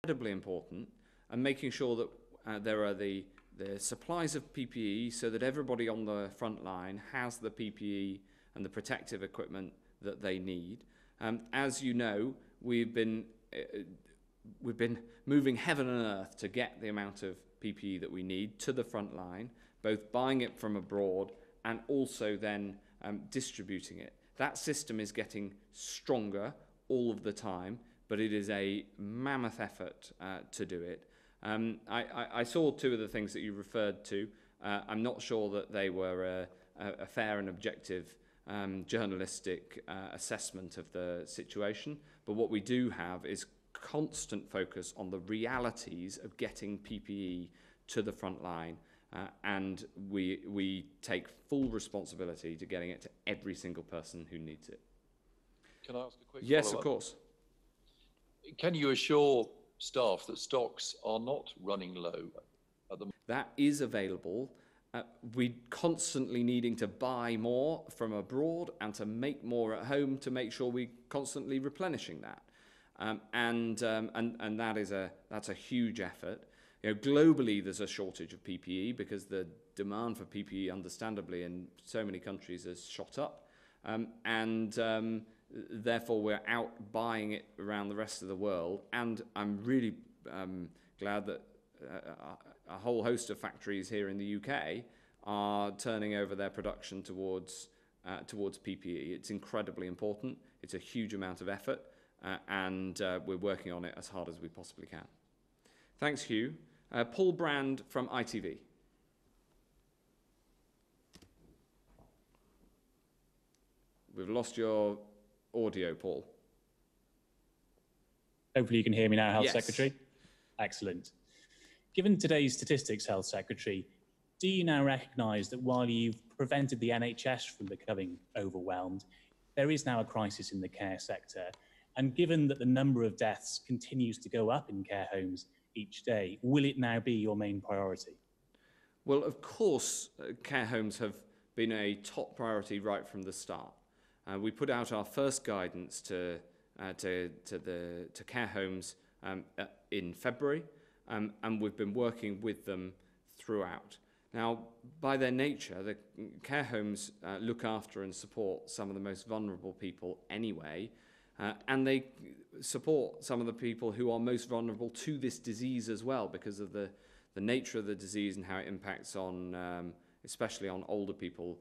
incredibly important, and making sure that there are the supplies of PPE so that everybody on the front line has the PPE and the protective equipment that they need. As you know, we've been moving heaven and earth to get the amount of PPE that we need to the front line, both buying it from abroad and also then distributing it. That system is getting stronger all of the time, but it is a mammoth effort to do it. I saw two of the things that you referred to. I'm not sure that they were a fair and objective journalistic assessment of the situation, but what we do have is constant focus on the realities of getting PPE to the front line, and we take full responsibility to getting it to every single person who needs it. Can I ask a quick Yes, follow-up? of course. Can you assure staff that stocks are not running low at the moment? That is available. We're constantly needing to buy more from abroad and to make more at home to make sure we're constantly replenishing that. And that's a huge effort. You know, globally, there's a shortage of PPE because the demand for PPE, understandably, in so many countries has shot up. Therefore, we're out buying it around the rest of the world. And I'm really glad that a whole host of factories here in the UK are turning over their production towards PPE. It's incredibly important. It's a huge amount of effort, and we're working on it as hard as we possibly can. Thanks, Hugh. Paul Brand from ITV. We've lost your audio, Paul. Hopefully you can hear me now, Health Yes. Secretary. Excellent. Given today's statistics, Health Secretary, do you now recognise that while you've prevented the NHS from becoming overwhelmed, there is now a crisis in the care sector? And given that the number of deaths continues to go up in care homes each day, will it now be your main priority? Well, of course, care homes have been a top priority right from the start. We put out our first guidance to care homes in February, and we've been working with them throughout. Now, by their nature, the care homes look after and support some of the most vulnerable people anyway, and they support some of the people who are most vulnerable to this disease as well, because of the nature of the disease and how it impacts on, especially on older people,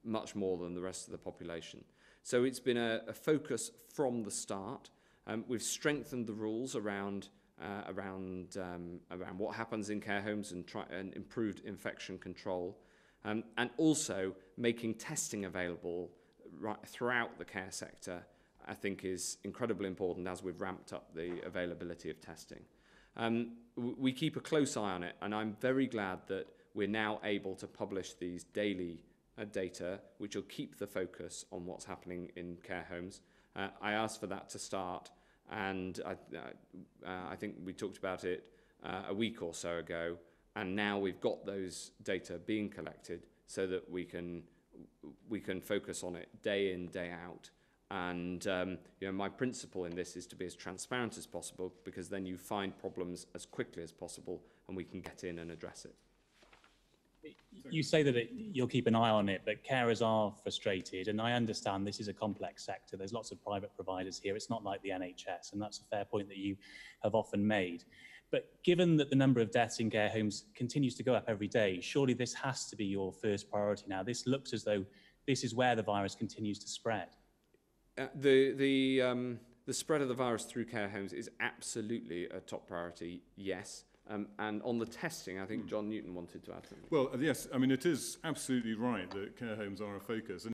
much more than the rest of the population. So it's been a focus from the start. We've strengthened the rules around what happens in care homes and improved infection control, and also making testing available throughout the care sector, I think, is incredibly important as we've ramped up the availability of testing. We keep a close eye on it, and I'm very glad that we're now able to publish these daily data, which will keep the focus on what's happening in care homes. I asked for that to start, and I think we talked about it a week or so ago, and now we've got those data being collected so that we can focus on it day in, day out. And my principle in this is to be as transparent as possible, because then you find problems as quickly as possible and we can get in and address it. You say that you'll keep an eye on it, but carers are frustrated, and I understand this is a complex sector. There's lots of private providers here. It's not like the NHS, and that's a fair point that you have often made. But given that the number of deaths in care homes continues to go up every day, surely this has to be your first priority now. This looks as though this is where the virus continues to spread. The spread of the virus through care homes is absolutely a top priority, yes. And on the testing, I think John Newton wanted to add something. Well, yes, I mean, it is absolutely right that care homes are a focus.